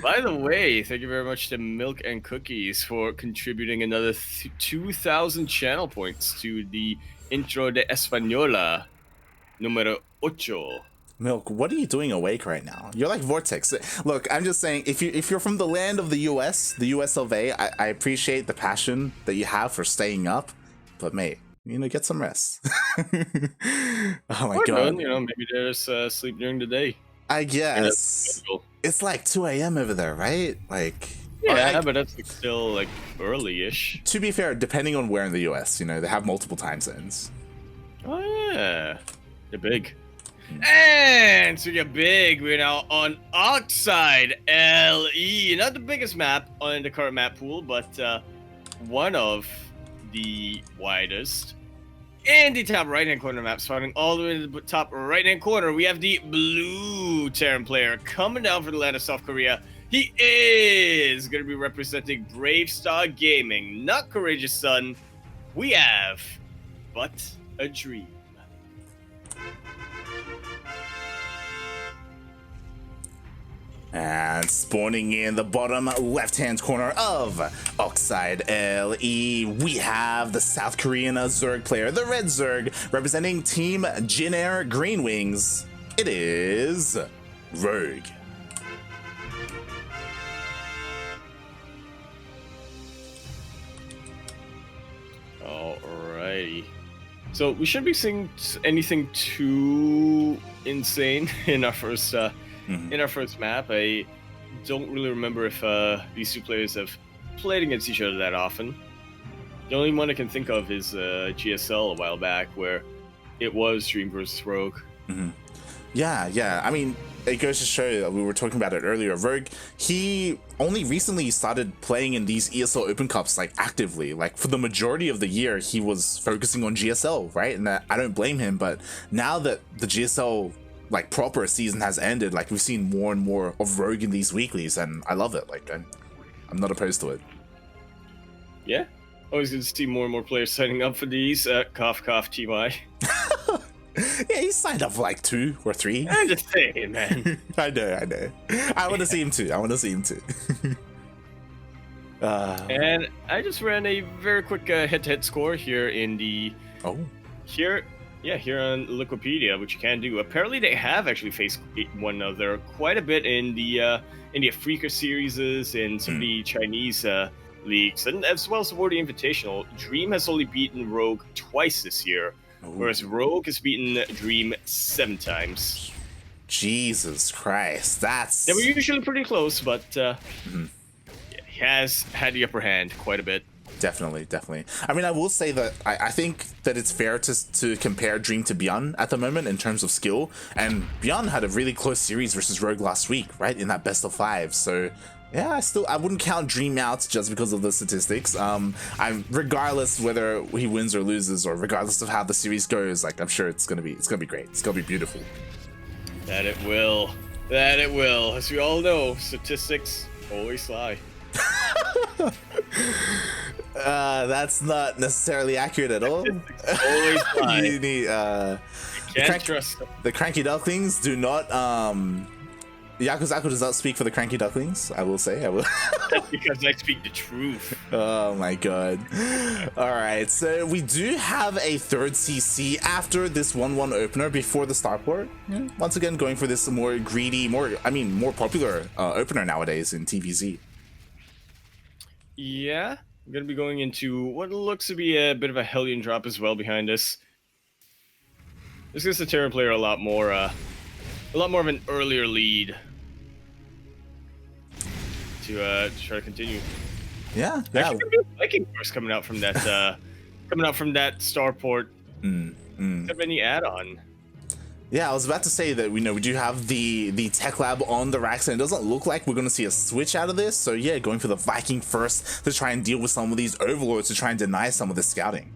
By the way, thank you very much to Milk and Cookies for contributing another 2,000 channel points to the Intro de Española número 8. Milk, what are you doing awake right now? You're like Vortex. Look, I'm just saying, if you're from the land of the US, the US of A, I appreciate the passion that you have for staying up, but mate, get some rest. Oh my god. Maybe there's sleep during the day. I guess it's like 2 a.m. over there, right? Like, yeah, but that's still like early-ish. To be fair, depending on where in the US, they have multiple time zones. Oh yeah, they're big. And so you're big. We're now on Oxide LE, not the biggest map on the current map pool, but one of the widest. In the top right-hand corner map, starting all the way to the top right-hand corner, we have the blue Terran player coming down from the land of South Korea. He is going to be representing Brave Star Gaming, not Courageous Sun. We have But a Dream. And spawning in the bottom left-hand corner of Oxide LE, we have the South Korean Zerg player, the Red Zerg, representing Team Jin-Air Green Wings. It is Rogue. Alrighty. So we shouldn't be seeing anything too insane in our first map. I don't really remember if these two players have played against each other that often. The only one I can think of is GSL a while back, where it was Dream versus Rogue. Yeah. I mean, it goes to show that we were talking about it earlier. Rogue, he only recently started playing in these ESL Open Cups like actively. Like for the majority of the year, he was focusing on GSL, right? And I don't blame him. But now that the GSL like proper season has ended, like we've seen more and more of Rogue in these weeklies, and I love it. Like I'm not opposed to it. Yeah, always good to see more and more players signing up for these. Cough cough TY. Yeah, he signed up for like 2 or 3. I'm just saying, man. I know. I want to see him too. And I just ran a very quick head-to-head score here in the here on Wikipedia, which you can do. Apparently, they have actually faced one another quite a bit in the Africa series, in some of the Chinese leagues, and as well as the World Invitational. Dream has only beaten Rogue twice this year, whereas Rogue has beaten Dream 7 times. Jesus Christ, they were usually pretty close, but he has had the upper hand quite a bit. Definitely. I mean, I will say that I think that it's fair to compare Dream to Beyond at the moment in terms of skill, and Beyond had a really close series versus Rogue last week, right, in that best of 5. So yeah, I wouldn't count Dream out just because of the statistics. I'm regardless whether he wins or loses, or regardless of how the series goes, like I'm sure it's gonna be great. It's gonna be beautiful. That it will. As we all know, statistics always lie. That's not necessarily accurate at all. Always lie. You need can't trust them. The CranKy Ducklings do not Yakuzaku does not speak for the CranKy Ducklings, I will say. That's because I speak the truth. Oh my god. Alright, so we do have a third CC after this 1-1 opener before the starport. Yeah, once again, going for this more greedy, more popular opener nowadays in TvZ. Yeah, I'm going to be going into what looks to be a bit of a Hellion drop as well behind us. This gives the Terran player a lot more of an earlier lead to try to continue. Yeah. Actually, gonna be a Viking Force coming out from that starport. Have any add-on? Yeah, I was about to say that we do have the tech lab on the racks, and it doesn't look like we're going to see a switch out of this. So yeah, going for the Viking first to try and deal with some of these overlords to try and deny some of the scouting.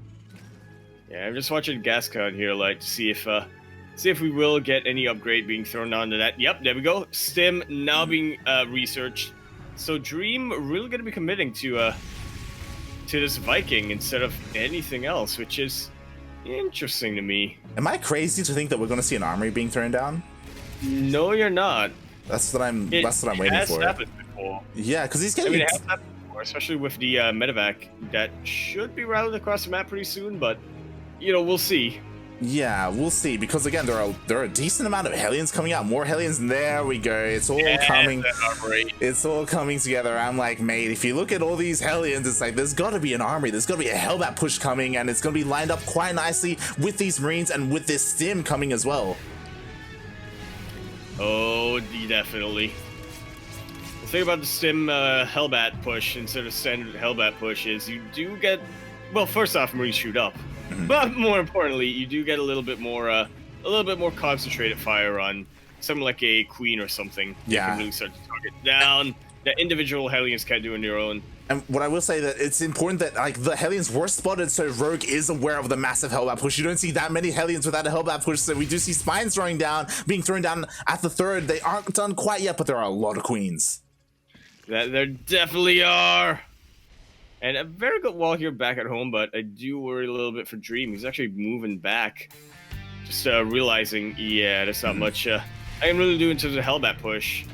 Yeah, I'm just watching gas count here, like to see if we will get any upgrade being thrown onto that. Yep, there we go. Stim now being researched. So Dream really going to be committing to this Viking instead of anything else, which is interesting to me. Am I crazy to think that we're going to see an armory being thrown down? No, you're not. That's what I'm It waiting has for. happened before. Yeah, because he's I getting. mean, it has happened before, especially with the medevac that should be routed across the map pretty soon, but, you know, we'll see. Yeah, we'll see. Because again, there are a decent amount of Hellions coming out. More Hellions, and there we go. It's all coming. It's all coming together. I'm like, mate, if you look at all these Hellions, it's like there's got to be an army. There's got to be a Hellbat push coming, and it's going to be lined up quite nicely with these Marines and with this stim coming as well. Oh, definitely. The thing about the stim Hellbat push instead of standard Hellbat push is you do get, well, first off, Marines shoot up. But more importantly, you do get a little bit more concentrated fire on something like a Queen or something. Yeah. You can really start to target down that individual Hellions can't do on their own. And what I will say that it's important that like the Hellions were spotted, so Rogue is aware of the massive Hellbat push. You don't see that many Hellions without a Hellbat push, so we do see spines being thrown down at the third. They aren't done quite yet, but there are a lot of Queens. That there definitely are. And a very good wall here back at home, but I do worry a little bit for Dream. He's actually moving back. Just realizing, yeah, there's not much I can really do in terms of Hellbat push.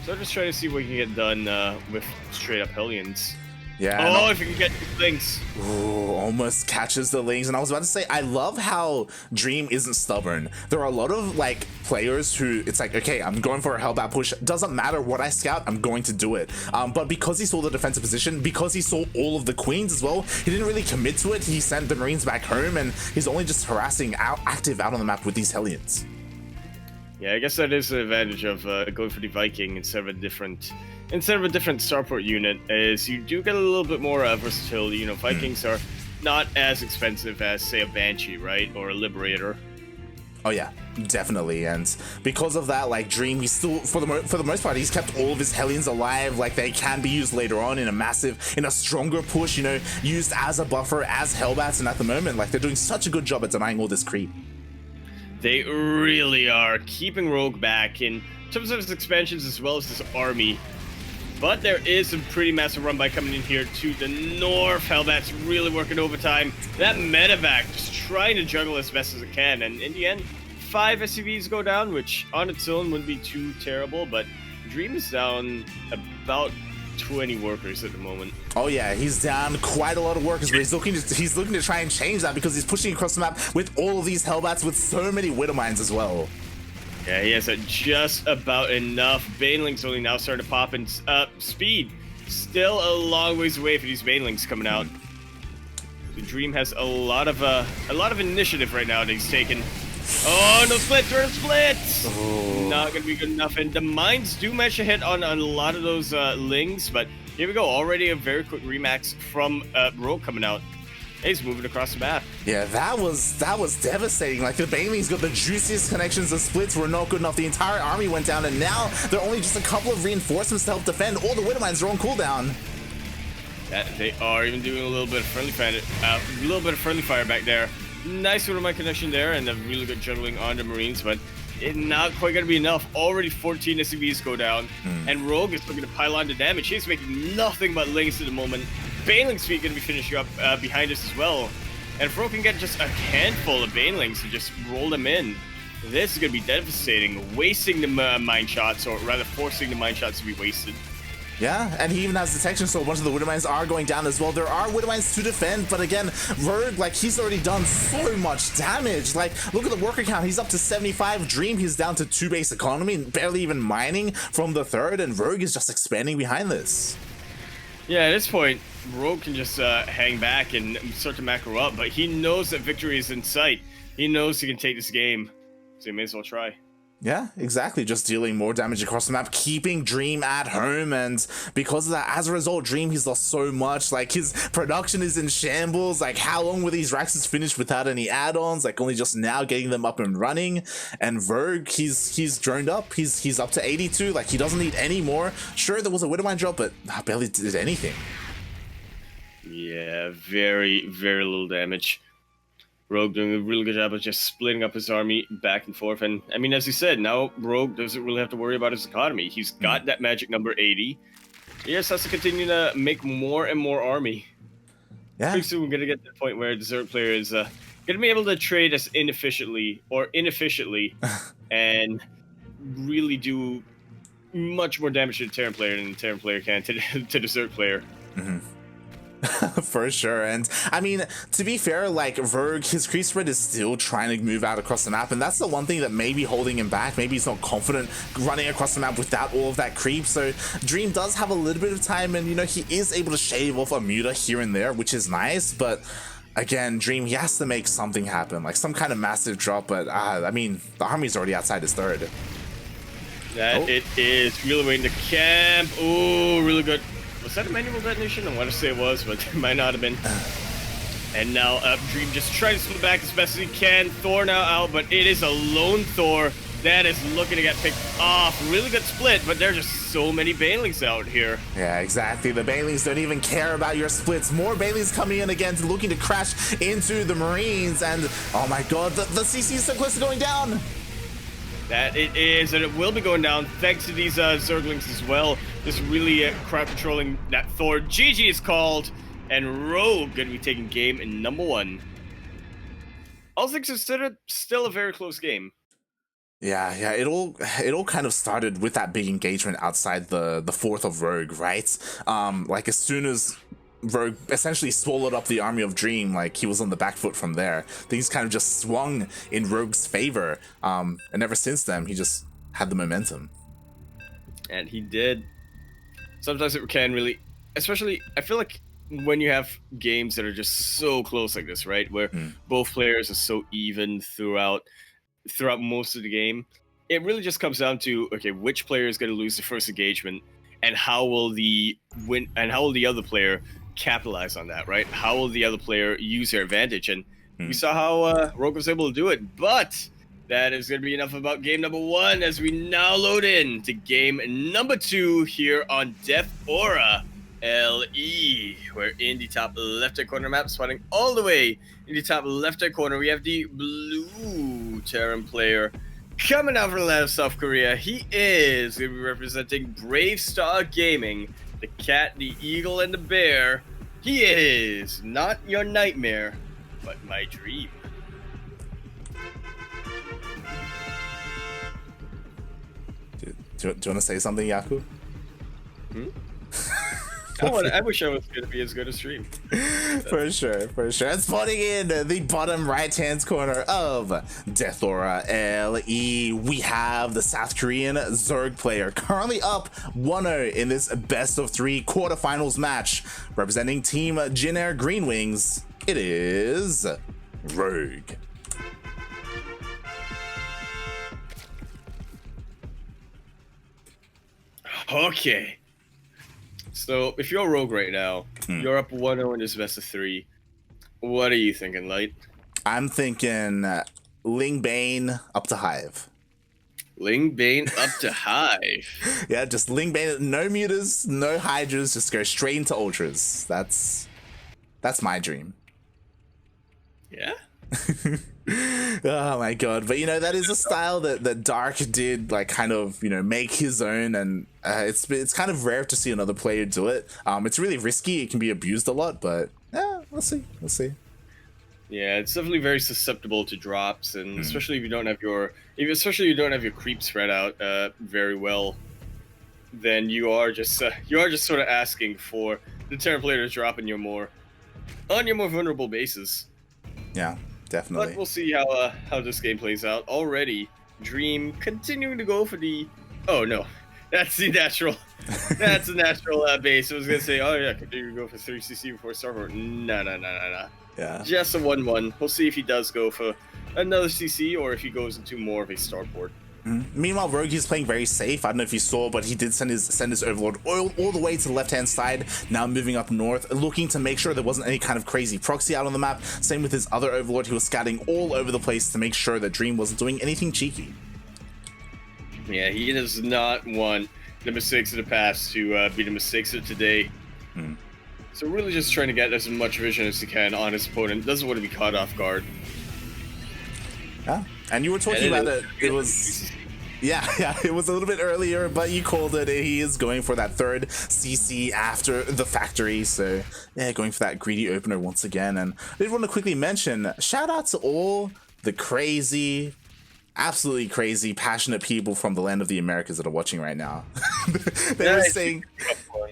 So I'm just trying to see what he can get done with straight up Hellions. Yeah. Oh, if you can get these Lings. Ooh, almost catches the Lings. And I was about to say, I love how Dream isn't stubborn. There are a lot of like players who it's like, okay, I'm going for a Hellbat push. Doesn't matter what I scout, I'm going to do it. But because he saw the defensive position, because he saw all of the Queens as well, he didn't really commit to it. He sent the Marines back home, and he's only just harassing active out on the map with these Hellions. Yeah, I guess that is the advantage of going for the Viking instead of a different starport unit, is you do get a little bit more versatility. You know, Vikings are not as expensive as, say, a Banshee, right? Or a Liberator. Oh yeah, definitely. And because of that, like Dream, he's still, for the most part, he's kept all of his Hellions alive. Like they can be used later on in a stronger push, you know, used as a buffer, as Hellbats. And at the moment, like they're doing such a good job at denying all this creep. They really are keeping Rogue back in terms of his expansions as well as his army. But there is a pretty massive run by coming in here to the north. Hellbat's really working overtime. That medevac just trying to juggle as best as it can. And in the end, 5 SCVs go down, which on its own wouldn't be too terrible. But Dream is down about 20 workers at the moment. Oh yeah, he's down quite a lot of workers, but he's looking to try and change that because he's pushing across the map with all of these Hellbats with so many Widowmines as well. Yeah, he has just about enough. Banelings only now starting to pop in speed. Still a long ways away for these Banelings coming out. The Dream has a lot of initiative right now that he's taken. Oh, no split, turn split! Oh. Not gonna be good enough, and the mines do manage to hit on a lot of those Lings, but here we go, already a very quick remax from Rogue coming out. He's moving across the map. Yeah, that was devastating. Like the Banelings got the juiciest connections, the splits were not good enough, the entire army went down, and now there are only just a couple of reinforcements to help defend. All the Widowmines are on cooldown. Yeah, they are even doing a little bit of friendly fire back there. Nice Widowmine connection there, and a really good juggling on the Marines, but it's not quite going to be enough. Already 14 SCVs go down, and Rogue is looking to pile on the damage. He's making nothing but Lings at the moment. Baneling's feet going to be finishing up behind us as well. And if Rogue can get just a handful of Banelings and just roll them in, this is going to be devastating. Wasting the mine shots, or rather forcing the mine shots to be wasted. Yeah, and he even has detection, so a bunch of the Widowmines are going down as well. There are Widowmines to defend, but again, Rogue, like, he's already done so much damage. Like, look at the worker count. He's up to 75. Dream, he's down to 2 base economy, and barely even mining from the third, and Rogue is just expanding behind this. Yeah, at this point, Rogue can just hang back and start to macro up, but he knows that victory is in sight. He knows he can take this game, so he may as well try. Yeah, exactly. Just dealing more damage across the map, keeping Dream at home, and because of that, as a result, Dream, he's lost so much. Like, his production is in shambles. Like, how long were these Raxes finished without any add-ons? Like, only just now getting them up and running. And Rogue, he's droned up. He's up to 82. Like, he doesn't need any more. Sure, there was a Widowmine drop, but barely did anything. Yeah, very, very little damage. Rogue doing a really good job of just splitting up his army back and forth. And, I mean, as he said, now Rogue doesn't really have to worry about his economy. He's got that magic number 80. He just has to continue to make more and more army. Yeah. Pretty soon we're going to get to the point where a Desert player is going to be able to trade as inefficiently and really do much more damage to the Terran player than the Terran player can to the Zerg player. For sure. And I mean, to be fair, like Rogue, his creep spread is still trying to move out across the map, and that's the one thing that may be holding him back. Maybe he's not confident running across the map without all of that creep. So Dream does have a little bit of time, and you know, he is able to shave off a muta here and there, which is nice. But again, Dream, he has to make something happen, like some kind of massive drop. But I mean, the army's already outside his third. That it is. Really waiting to camp. Oh, really good. Was that a manual detonation? I want to say it was, but it might not have been. And now Dream just trying to split back as best as he can. Thor now out, but it is a lone Thor that is looking to get picked off. Really good split, but there's just so many Banelings out here. Yeah, exactly. The Banelings don't even care about your splits. More Banelings coming in again, looking to crash into the Marines. And oh my god, the CC is so close to going down. That it is, and it will be going down thanks to these Zerglings as well. Just really crowd controlling that Thor. GG is called, and Rogue going to be taking game in number 1. All things considered, still a very close game. Yeah, it all kind of started with that big engagement outside the fourth of Rogue, right? Like as soon as Rogue essentially swallowed up the army of Dream, like he was on the back foot from there. Things kind of just swung in Rogue's favor, and ever since then he just had the momentum. And he did. Sometimes it can really, especially I feel like when you have games that are just so close like this, right, where both players are so even throughout most of the game, it really just comes down to, okay, which player is going to lose the first engagement, and how will the other player capitalize on that, right? How will the other player use their advantage? And we saw how Rogue was able to do it, but that is going to be enough about game number 1 as we now load in to game number 2 here on Death Aura LE. We're in the top left-hand corner map, spawning all the way in the top left-hand corner. We have the blue Terran player coming out from the land of South Korea. He is going to be representing Brave Star Gaming, the cat, the eagle, and the bear. He is not your nightmare, but my dream. Do you want to say something, Yaku? I wish I was going to be as good as Dream. For sure. And spawning in the bottom right-hand corner of Death Aura LE, we have the South Korean Zerg player, currently up 1-0 in this best-of-3 quarterfinals match. Representing Team Jin Air Green Wings, it is Rogue. Okay. So, if you're Rogue right now, you're up 1-0 in this best of 3. What are you thinking, Light? I'm thinking Ling Bane up to Hive. Ling Bane up to Hive. Yeah, just Ling Bane, no mutas, no Hydras, just go straight into Ultras. That's my dream. Yeah? Oh my god. But you know, that is a style that Dark did like kind of, you know, make his own, and it's kind of rare to see another player do it. It's really risky, it can be abused a lot, but yeah, we'll see. Yeah, it's definitely very susceptible to drops, and especially if you don't have your creep spread out very well, then you are just sort of asking for the Terran player to drop on your more vulnerable bases. Yeah, definitely. But we'll see how this game plays out. Already, Dream continuing to go for the. Oh no, that's the natural. That's the natural base. I was gonna say, oh yeah, continue to go for 3cc before starboard. No. Yeah. Just a 1-1. We'll see if he does go for another CC or if he goes into more of a starboard. Meanwhile, Rogue is playing very safe. I don't know if you saw, but he did send his Overlord all the way to the left-hand side, now moving up north, looking to make sure there wasn't any kind of crazy proxy out on the map. Same with his other Overlord. He was scouting all over the place to make sure that Dream wasn't doing anything cheeky. Yeah, he does not want the mistakes of the past to be the mistakes of today. So really just trying to get as much vision as he can on his opponent. Doesn't want to be caught off guard. Yeah, and you were talking about it. It was... Yeah, it was a little bit earlier, but you called it. He is going for that third CC after the factory, so yeah, going for that greedy opener once again. And I did want to quickly mention, shout out to all the crazy, absolutely crazy, passionate people from the land of the Americas that are watching right now. They were saying,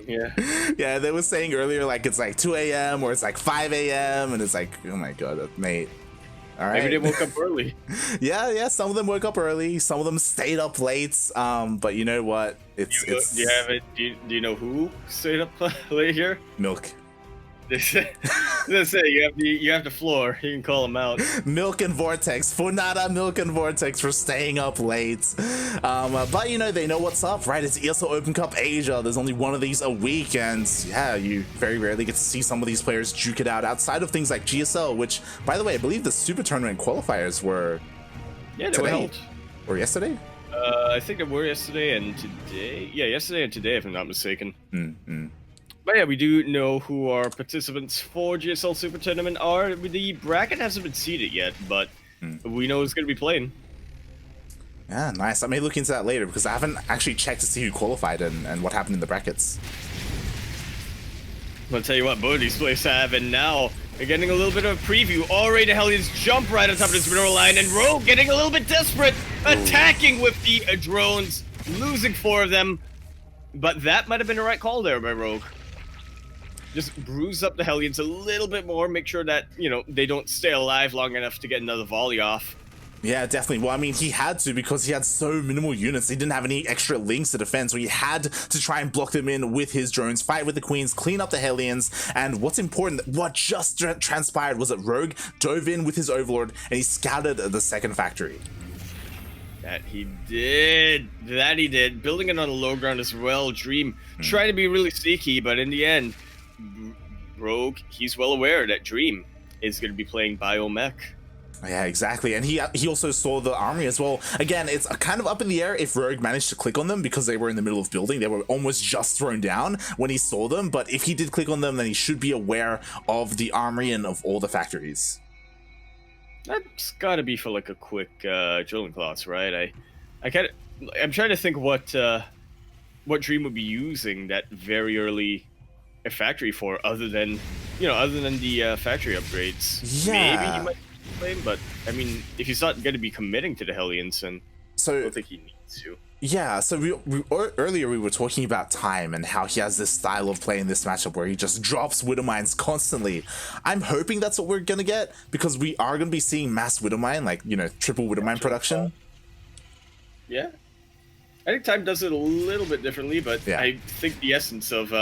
yeah, they were saying earlier, like, it's like 2 a.m. or it's like 5 a.m. and it's like, oh my god, mate. All right. Maybe they woke up early. Yeah, some of them woke up early, some of them stayed up late. But you know what? Do you have it? Do you know who stayed up late here? Milk. Let's say you have the floor. You can call them out. Milk and Vortex, Funada, Milk and Vortex for staying up late. But you know, they know what's up, right? It's ESL Open Cup Asia. There's only one of these a week, and yeah, you very rarely get to see some of these players duke it out outside of things like GSL, which, by the way, I believe the Super Tournament qualifiers were they were held. Or yesterday? I think they were yesterday and today. Yeah, yesterday and today, if I'm not mistaken. Mm-hmm. But yeah, we do know who our participants for GSL Super Tournament are. The bracket hasn't been seeded yet, but we know who's going to be playing. Yeah, nice. I may look into that later because I haven't actually checked to see who qualified and what happened in the brackets. I'll tell you what, both of these players have, and now they're getting a little bit of a preview. Already, the Hellions jump right on top of this mineral line, and Rogue getting a little bit desperate, attacking with the drones, losing 4 of them. But that might have been the right call there by Rogue. Just bruise up the Hellions a little bit more, make sure that, you know, they don't stay alive long enough to get another volley off. Yeah, definitely. Well, I mean, he had to because he had so minimal units. He didn't have any extra links to defend, so he had to try and block them in with his drones, fight with the Queens, clean up the Hellions. And what's important, what just transpired was that Rogue dove in with his Overlord and he scouted the second factory. That he did. Building it on a low ground as well. Dream trying to be really sneaky, but in the end, Rogue, he's well aware that Dream is going to be playing Biomech. Yeah, exactly. And he also saw the army as well. Again, it's kind of up in the air if Rogue managed to click on them because they were in the middle of building. They were almost just thrown down when he saw them. But if he did click on them, then he should be aware of the armory and of all the factories. That's got to be for like a quick drilling class, right? I'm trying to think what Dream would be using that very early factory for, other than the factory upgrades. Yeah. Maybe he might play, but I mean, if he's not going to be committing to the Hellions, then I don't think he needs to. Yeah, so earlier we were talking about Time and how he has this style of playing this matchup where he just drops Widowmines constantly. I'm hoping that's what we're gonna get because we are gonna be seeing mass Widowmine, like, you know, triple Widowmine production. Yeah, I think Time does it a little bit differently, but yeah. I think the essence of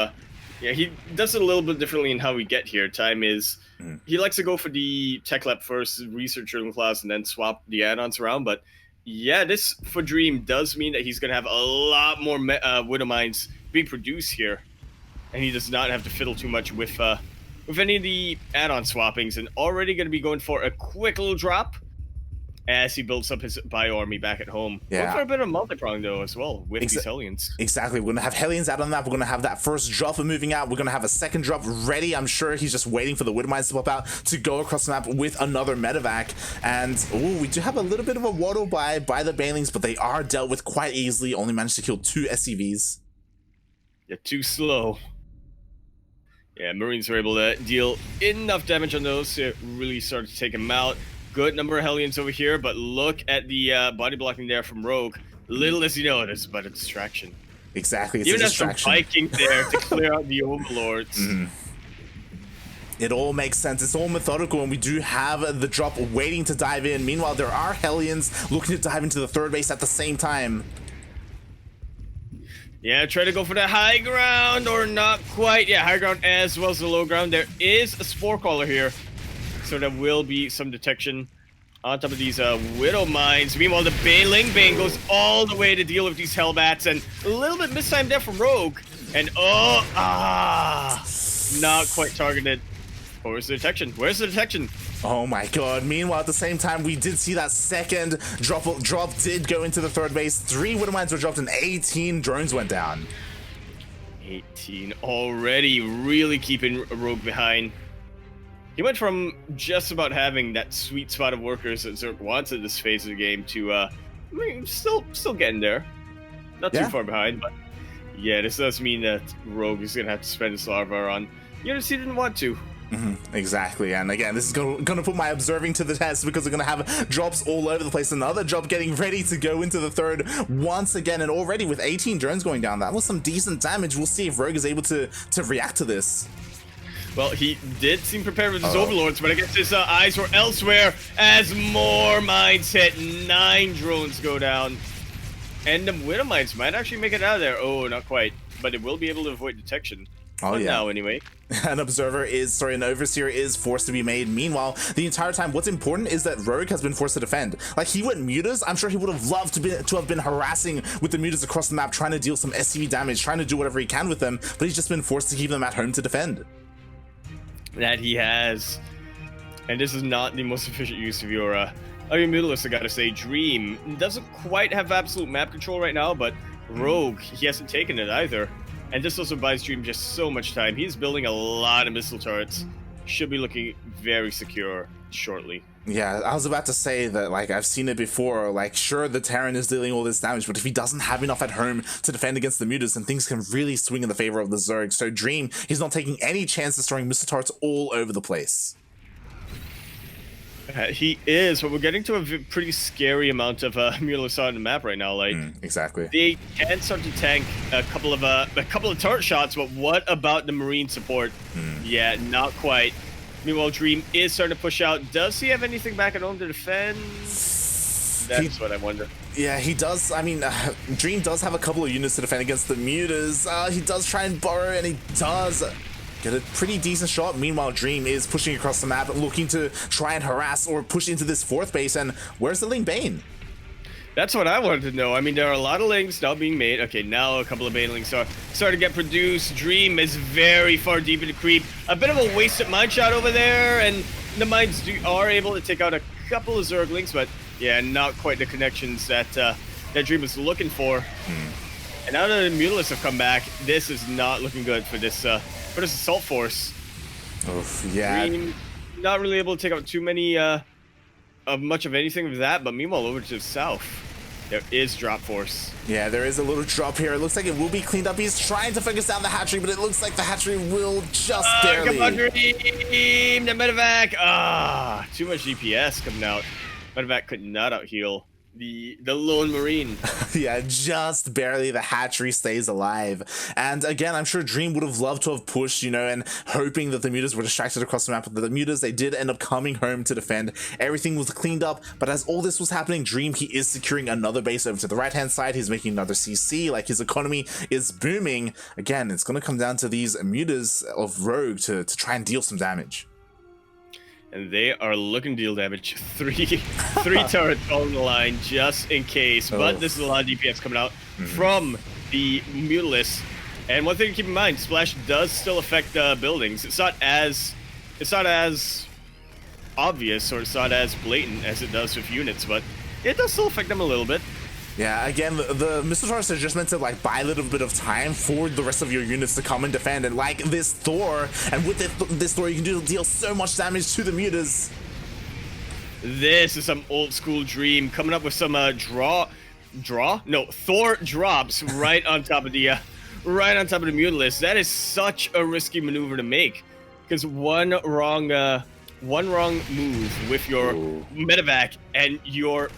he does it a little bit differently in how we get here. Time is he likes to go for the tech lab first, research drilling class, and then swap the add-ons around, but yeah, this for Dream does mean that he's going to have a lot more Widowmines being produced here. And he does not have to fiddle too much with any of the add-on swappings. And already going to be going for a quick little drop as he builds up his bio army back at home. Yeah. Going for a bit of multi-prong, though, as well, with these Hellions. Exactly. We're going to have Hellions out on that. We're going to have that first drop moving out. We're going to have a second drop ready. I'm sure he's just waiting for the Widowmines to pop out to go across the map with another medevac. And we do have a little bit of a waddle by the Banelings, but they are dealt with quite easily. Only managed to kill 2 SCVs. Yeah, too slow. Yeah, Marines were able to deal enough damage on those to really start to take him out. Good number of Hellions over here, but look at the body blocking there from Rogue. Little as you know, it is but a distraction. Exactly, it's even a distraction. Even some Viking there to clear out the Overlords. It all makes sense. It's all methodical, and we do have the drop waiting to dive in. Meanwhile, there are Hellions looking to dive into the third base at the same time. Yeah, try to go for the high ground, or not quite. Yeah, high ground as well as the low ground. There is a Spore Caller here, so there will be some detection on top of these Widowmines. Meanwhile, the Bane goes all the way to deal with these Hellbats, and a little bit mistimed there from Rogue. And not quite targeted. Where's the detection? Where's the detection? Oh my god. Meanwhile, at the same time, we did see that second drop did go into the third base. 3 Widowmines were dropped and 18 drones went down. 18 already, really keeping Rogue behind. He went from just about having that sweet spot of workers that Zerk wants at this phase of the game to, I mean, still getting there. Not too far behind, but yeah, this does mean that Rogue is going to have to spend his larva on units he didn't want to. Exactly, and again, this is gonna put my observing to the test because we're gonna have drops all over the place. Another drop getting ready to go into the third once again, and already with 18 drones going down, that was some decent damage. We'll see if Rogue is able to react to this. Well, he did seem prepared with his overlords, but I guess his eyes were elsewhere as more mines hit. 9 drones go down. And the Widow mines might actually make it out of there. Oh, not quite. But it will be able to avoid detection. Oh, yeah. Now, anyway. An overseer is forced to be made. Meanwhile, the entire time, what's important is that Rogue has been forced to defend. Like, he went mutas. I'm sure he would have loved to have been harassing with the mutas across the map, trying to deal some SCV damage, trying to do whatever he can with them, but he's just been forced to keep them at home to defend. That he has. And this is not the most efficient use of your Mutalisk, I gotta say. Dream doesn't quite have absolute map control right now, but Rogue, he hasn't taken it either. And this also buys Dream just so much time. He's building a lot of missile turrets. Should be looking very secure shortly. Yeah, I was about to say that, like, I've seen it before. Like, sure, the Terran is dealing all this damage, but if he doesn't have enough at home to defend against the mutas, then things can really swing in the favor of the Zerg. So Dream, he's not taking any chances throwing missile turrets all over the place. He is, but we're getting to a pretty scary amount of Mutalisk on the map right now. Like, exactly, they can start to tank a couple of turret shots, but what about the Marine support? Yeah, not quite. Meanwhile, Dream is starting to push out. Does he have anything back at home to defend? That's what I wonder. Yeah, he does. I mean, Dream does have a couple of units to defend against the mutas. He does try and burrow, and he does get a pretty decent shot. Meanwhile, Dream is pushing across the map, looking to try and harass or push into this 4th base. And where's the Ling Bane? That's what I wanted to know. I mean, there are a lot of Lings now being made. Okay, now a couple of Banelings are starting to get produced. Dream is very far deep in the creep. A bit of a wasted mine shot over there, and the mines are able to take out a couple of Zerglings, but yeah, not quite the connections that that Dream was looking for. And now that the Mutalisks have come back, this is not looking good for this assault force. Oof, yeah. Dream not really able to take out too many of much of anything of that, but meanwhile over to the south, there is drop force. Yeah, there is a little drop here. It looks like it will be cleaned up. He's trying to focus down the hatchery, but it looks like the hatchery will just barely. Come on, Dream! The medevac! Too much DPS coming out. Medevac could not out heal the lone Marine. Yeah, just barely. The hatchery stays alive. And again, I'm sure Dream would have loved to have pushed, you know, and hoping that the mutas were distracted across the map. But the mutas, they did end up coming home to defend. Everything was cleaned up. But as all this was happening, Dream, he is securing another base over to the right-hand side. He's making another CC. Like, his economy is booming. Again, it's going to come down to these mutas of Rogue to try and deal some damage. And they are looking to deal damage. Three turrets on the line just in case. But this is a lot of DPS coming out from the Mutalisk. And one thing to keep in mind, Splash does still affect buildings. It's not as obvious, or it's not as blatant as it does with units, but it does still affect them a little bit. Yeah, again, the missile turrets are just meant to, like, buy a little bit of time for the rest of your units to come and defend. And like this Thor, and with this Thor, you can deal so much damage to the mutas. This is some old school Dream coming up with some Thor drops right on top of the Mutalisk. That is such a risky maneuver to make, because one wrong move with your medevac and your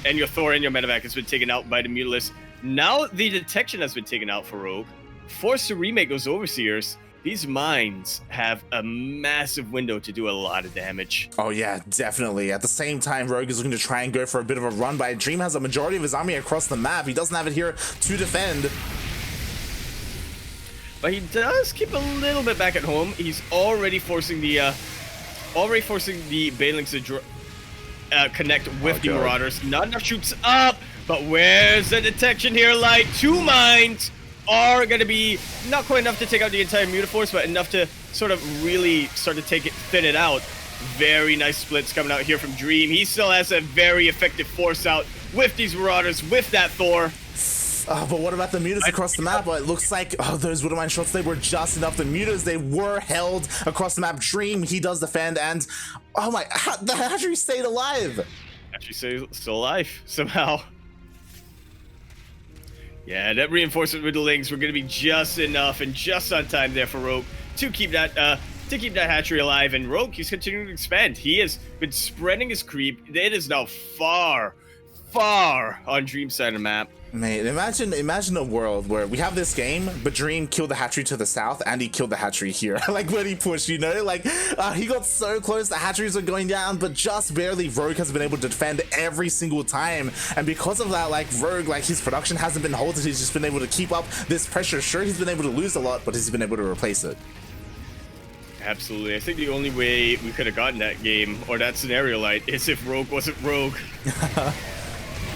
and your Thor and your medevac has been taken out by the Mutalisk. Now the detection has been taken out for Rogue, forced to remake those overseers. These mines have a massive window to do a lot of damage. Oh yeah, definitely. At the same time, Rogue is looking to try and go for a bit of a run, but Dream has a majority of his army across the map. He doesn't have it here to defend. But he does keep a little bit back at home. He's already forcing the Banelings to connect with the Marauders. Not enough shoots up, but where's the detection here? Like, 2 mines are going to be not quite enough to take out the entire Mutaforce, but enough to sort of really start to thin it out. Very nice splits coming out here from Dream. He still has a very effective force out with these Marauders, with that Thor. But what about the mutas across the map? Well, it looks like those Widowmine shots, they were just enough. The mutas, they were held across the map. Dream, he does defend, and oh my, the hatchery stayed alive. Hatchery still alive somehow. Yeah, that reinforcement with the Lings were going to be just enough and just on time there for Rogue to keep that to keep that hatchery alive, and Rogue, he's continuing to expand. He has been spreading his creep. It is now far on Dream's side of the map. Mate, imagine a world where we have this game, but Dream killed the hatchery to the south, and he killed the hatchery here. Like when he pushed, you know, like he got so close, the hatcheries are going down, but just barely. Rogue has been able to defend every single time, and because of that, like Rogue, like his production hasn't been halted. He's just been able to keep up this pressure. Sure, he's been able to lose a lot, but he's been able to replace it. Absolutely. I think the only way we could have gotten that game, or that scenario light, is if Rogue wasn't Rogue.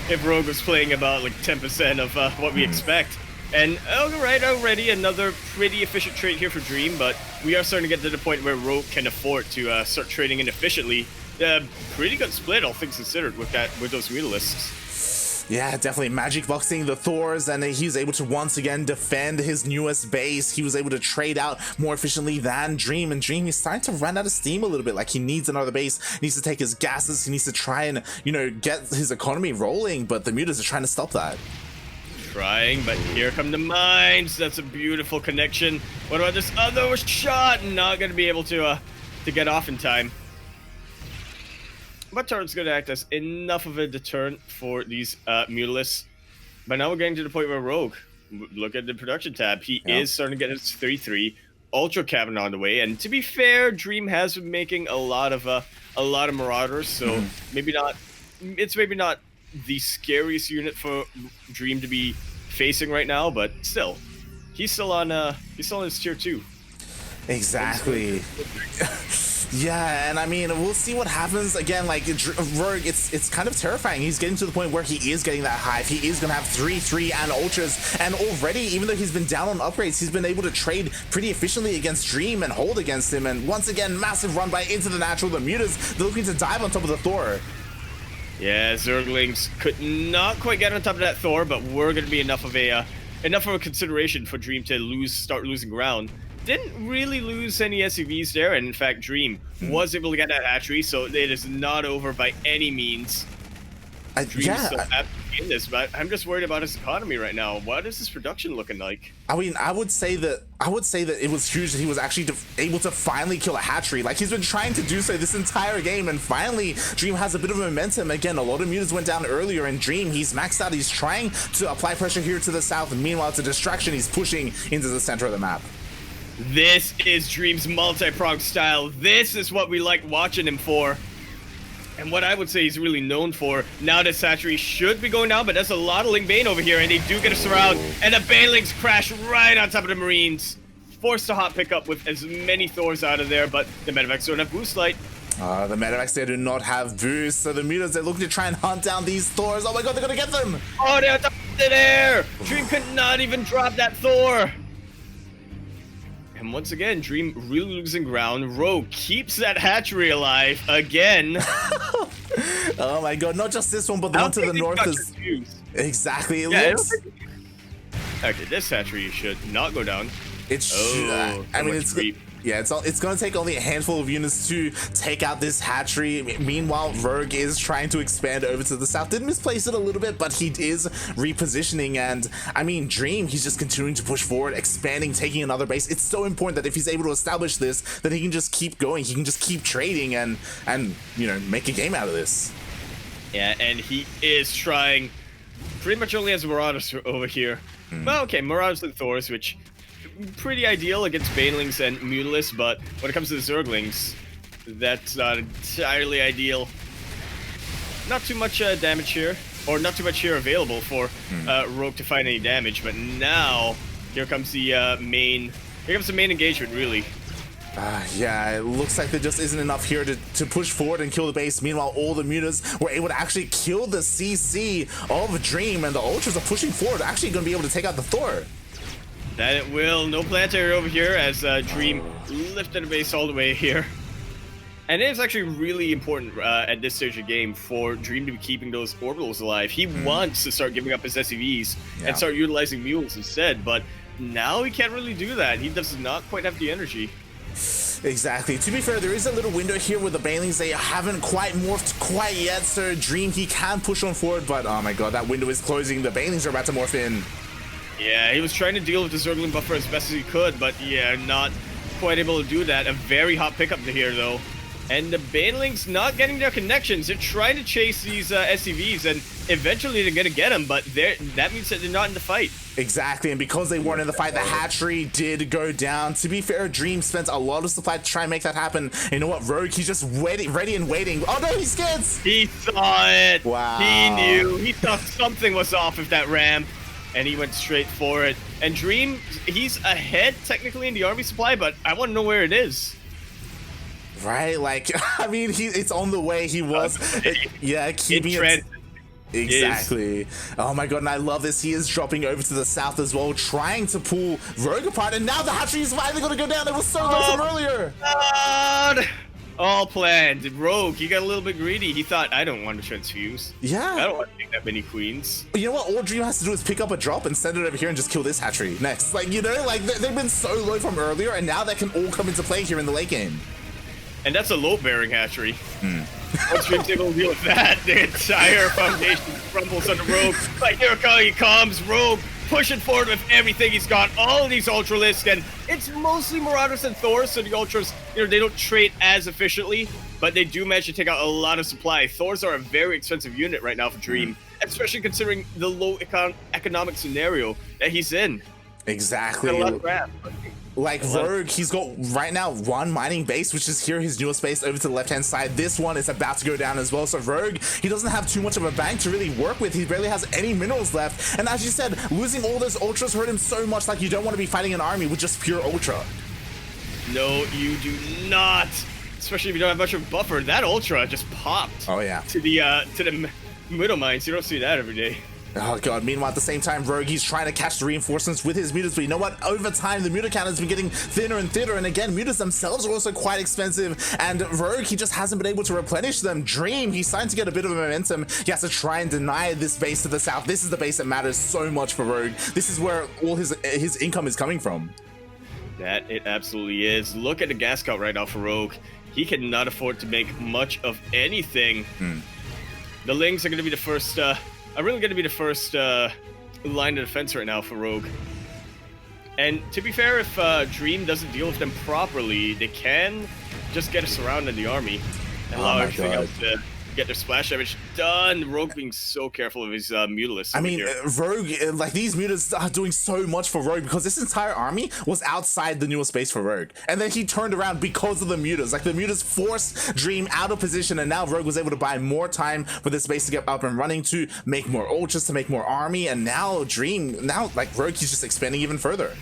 If Rogue was playing about like 10% of what we expect. And alright, already another pretty efficient trade here for Dream, but we are starting to get to the point where Rogue can afford to start trading inefficiently. Pretty good split, all things considered, with those Mutalisks. Yeah, definitely magic boxing the Thors, and he was able to once again defend his newest base. He was able to trade out more efficiently than Dream, and Dream is starting to run out of steam a little bit. Like he needs another base, he needs to take his gases, he needs to try and, you know, get his economy rolling, but the Mutas are trying to stop that. Trying, but here come the mines. That's a beautiful connection. What about this other shot? Not going to be able to get off in time. But turret's going to act as enough of a deterrent for these Mutalisks. But now we're getting to the point where Rogue, look at the production tab. He is starting to get his 3-3, Ultra Cavern on the way. And to be fair, Dream has been making a lot of Marauders, so maybe not. It's maybe not the scariest unit for Dream to be facing right now, but still, he's still on his tier 2. Exactly. Yeah, and I mean, we'll see what happens. Again, like Rogue, it's kind of terrifying. He's getting to the point where he is getting that hive. He is gonna have 3-3 and ultras, and already, even though he's been down on upgrades, he's been able to trade pretty efficiently against Dream and hold against him. And once again, massive run by into the natural. The Mutas, they're looking to dive on top of the Thor. Yeah, Zerglings could not quite get on top of that Thor, but we're gonna be enough of a consideration for Dream to start losing ground. Didn't really lose any SCVs there, and in fact, Dream was able to get that hatchery, so it is not over by any means. Dream's still absolutely in this, but I'm just worried about his economy right now. What is his production looking like? I mean, I would say that it was huge that he was actually able to finally kill a hatchery. Like, he's been trying to do so this entire game, and finally Dream has a bit of momentum. Again, a lot of Mutas went down earlier, and Dream, he's maxed out. He's trying to apply pressure here to the south, and meanwhile, it's a distraction. He's pushing into the center of the map. This is Dream's multi-pronged style. This is what we like watching him for. And what I would say he's really known for. Now this hatchery should be going down, but there's a lot of Ling Bane over here, and they do get a surround, and the Banelings crash right on top of the Marines. Forced to hot pick up with as many Thors out of there, but the Medivacs don't have boost light. The Medivacs, they do not have boost, so the Mutas, they're looking to try and hunt down these Thors. Oh my god, they're gonna get them! Oh, they're at the air! Dream could not even drop that Thor! And once again, Dream really losing ground. Rogue keeps that hatchery alive again. Oh my god, not just this one, but the one to the north is... Exactly, it looks... Okay, this hatchery should not go down. It should... I mean, it's... Creep. Yeah, it's gonna take only a handful of units to take out this hatchery. Meanwhile, Rogue is trying to expand over to the south. Did misplace it a little bit, but he is repositioning. And I mean, Dream, he's just continuing to push forward, expanding, taking another base. It's so important that if he's able to establish this, then he can just keep going. He can just keep trading and you know, make a game out of this. Yeah, and he is trying. Pretty much only has Marauders over here. Well, okay, Marauders and Thors, which pretty ideal against Banelings and Mutalisks, but when it comes to the Zerglings, that's not entirely ideal. Not too much damage here, or not too much here available for Rogue to find any damage, but now here comes the main engagement, really. Yeah, it looks like there just isn't enough here to push forward and kill the base. Meanwhile, all the Mutas were able to actually kill the CC of Dream, and the Ultras are pushing forward, actually going to be able to take out the Thor. That it will. No planetary over here as Dream lifted the base all the way here. And it is actually really important at this stage of the game for Dream to be keeping those orbitals alive. He wants to start giving up his SCVs and start utilizing mules instead, but now he can't really do that. He does not quite have the energy. Exactly. To be fair, there is a little window here with the Banelings. They haven't quite morphed quite yet, so Dream, he can push on forward, but oh my god, that window is closing. The Banelings are about to morph in. Yeah, he was trying to deal with the Zergling buffer as best as he could, but yeah, not quite able to do that. A very hot pickup to here, though. And the Banelings not getting their connections. They're trying to chase these SCVs, and eventually they're going to get them, but that means that they're not in the fight. Exactly, and because they weren't in the fight, the hatchery did go down. To be fair, Dream spent a lot of supply to try and make that happen. And you know what, Rogue, he's just ready and waiting. Oh no, he skids! He saw it! Wow. He knew. He thought something was off with that ramp, and he went straight for it. And Dream, he's ahead technically in the army supply, but I want to know where it is. Right, like, I mean, it's on the way. He was, yeah, keeping it. Exactly. Oh my god, and I love this. He is dropping over to the south as well, trying to pull Rogue apart, and now the hatchery is finally going to go down. It was so close from earlier. God. All planned. Rogue, he got a little bit greedy. He thought, I don't want to transfuse. Yeah. I don't want to take that many queens. You know what? All Dream has to do is pick up a drop and send it over here and just kill this hatchery next. Like, you know, like, they've been so low from earlier, and now that can all come into play here in the late game. And that's a low-bearing hatchery. Once Dream's able to deal with that, the entire foundation crumbles under Rogue. Like, here he comes, Rogue, pushing forward with everything he's got. All of these Ultralisks, and it's mostly Marauders and Thors, so the Ultras, you know, they don't trade as efficiently, but they do manage to take out a lot of supply. Thors are a very expensive unit right now for Dream, especially considering the low economic scenario that he's in. Exactly. Got a lot of crap. Like Rogue, he's got right now one mining base, which is here, his newest base over to the left-hand side. This one is about to go down as well. So Rogue, he doesn't have too much of a bank to really work with. He barely has any minerals left. And as you said, losing all those ultras hurt him so much. Like, you don't want to be fighting an army with just pure ultra. No, you do not. Especially if you don't have much of a buffer. That ultra just popped. Oh yeah. To the middle mines. You don't see that every day. Oh god, meanwhile at the same time, Rogue, he's trying to catch the reinforcements with his mutas, but you know what? Over time, the muta count has been getting thinner and thinner, and again, mutas themselves are also quite expensive, and Rogue, he just hasn't been able to replenish them. Dream, he's starting to get a bit of momentum. He has to try and deny this base to the south. This is the base that matters so much for Rogue. This is where all his income is coming from. That it absolutely is. Look at the gas count right now for Rogue. He cannot afford to make much of anything. The Lings are going to be the first... I'm really going to be the first line of defense right now for Rogue. And to be fair, if Dream doesn't deal with them properly, they can just get us around in the army and allow everything else to get their splash damage done. Rogue being so careful of his Mutalisks. I mean, Rogue, like, these mutas are doing so much for Rogue because this entire army was outside the newest base for Rogue. And then he turned around because of the mutas. Like, the mutas forced Dream out of position, and now Rogue was able to buy more time for this base to get up and running, to make more ultras, to make more army, and now Dream, like, Rogue, he's just expanding even further.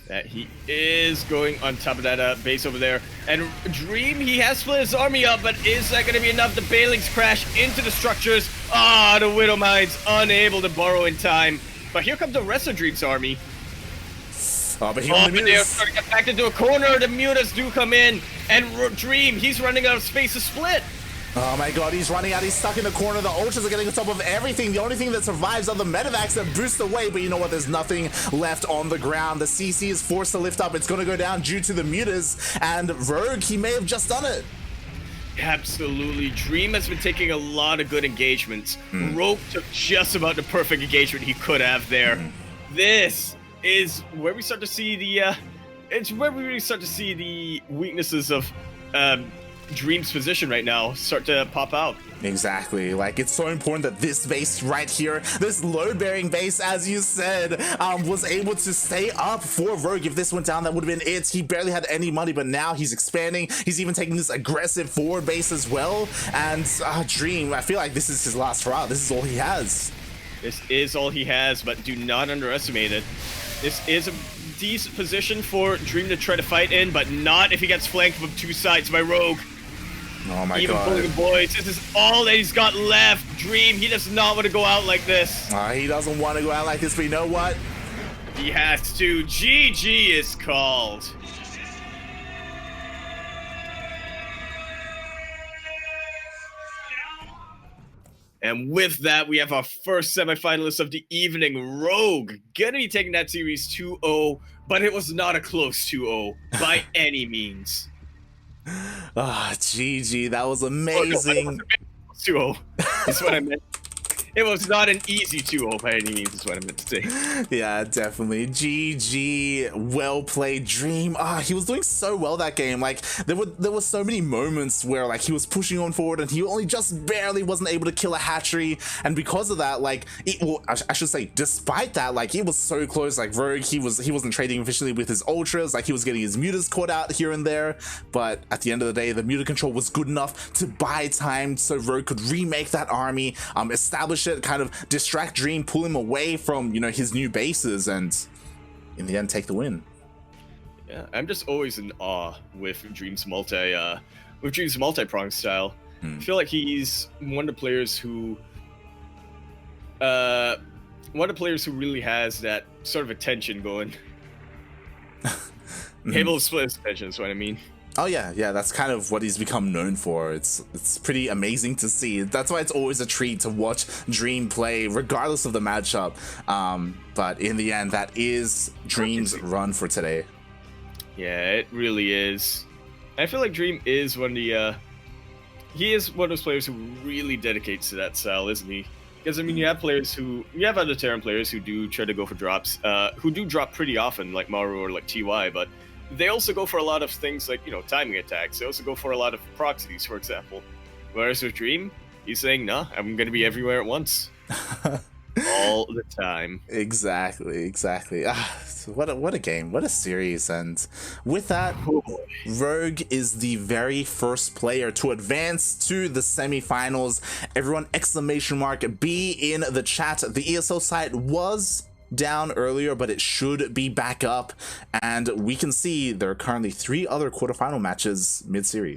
That he is going on top of that base over there. And Dream, he has split his army up, but is that going to be enough? The Banelings crash into the structures. Ah, the Widow Mines unable to borrow in time. But here comes the rest of Dream's army. Oh, but they're starting to get backed into a corner. The mutas do come in. And Dream, he's running out of space to split. Oh my god, he's running out. He's stuck in the corner. The ultras are getting on top of everything. The only thing that survives are the medevacs that boost away. But you know what? There's nothing left on the ground. The CC is forced to lift up. It's going to go down due to the mutas. And Rogue, he may have just done it. Absolutely. Dream has been taking a lot of good engagements. Rogue took just about the perfect engagement he could have there. This is where we start to see the it's where we really start to see the weaknesses of Dream's position right now start to pop out. Exactly. Like, it's so important that this base right here, this load-bearing base, as you said, was able to stay up for Rogue. If this went down, that would have been it. He barely had any money, but now he's expanding. He's even taking this aggressive forward base as well. And Dream, I feel like this is his last hurrah. This is all he has. This is all he has, but do not underestimate it. This is a decent position for Dream to try to fight in, but not if he gets flanked from two sides by Rogue. Oh my god. Even pulling the boys. This is all that he's got left. Dream, he does not want to go out like this. He doesn't want to go out like this, but you know what? He has to. GG is called. And with that, we have our first semifinalist of the evening, Rogue. Gonna be taking that series 2-0, but it was not a close 2-0 by any means. GG, that was amazing. Oh, no, 2-0. That's what I meant. It was not an easy 2-0 by any means, is what I meant to say. Yeah, definitely. GG, well played, Dream. He was doing so well that game. Like there were so many moments where like he was pushing on forward and he only just barely wasn't able to kill a hatchery, and because of that, like I should say, despite that, like it was so close. Like Rogue, he wasn't trading efficiently with his ultras. Like he was getting his mutas caught out here and there, but at the end of the day, the muta control was good enough to buy time so Rogue could remake that army, establish it, kind of distract Dream, pull him away from, you know, his new bases, and in the end take the win. Yeah, I'm just always in awe with Dream's multi-prong style. I feel like he's one of the players who really has that sort of attention going. Able to split his attention is what I mean. Oh yeah, that's kind of what he's become known for. It's pretty amazing to see. That's why it's always a treat to watch Dream play, regardless of the matchup. But in the end, that is Dream's run for today. Yeah, it really is. I feel like Dream is he is one of those players who really dedicates to that style, isn't he? Because I mean, you have other Terran players who do try to go for drops, who do drop pretty often, like Maru or like TY, but they also go for a lot of things like, you know, timing attacks. They also go for a lot of proxies, for example. Whereas with Dream, he's saying, no, I'm going to be everywhere at once. All the time. Exactly. What a game. What a series. And with that, Rogue is the very first player to advance to the semifinals. Everyone, !B in the chat. The ESL site was down earlier, but it should be back up, and we can see there are currently 3 other quarterfinal matches mid-series.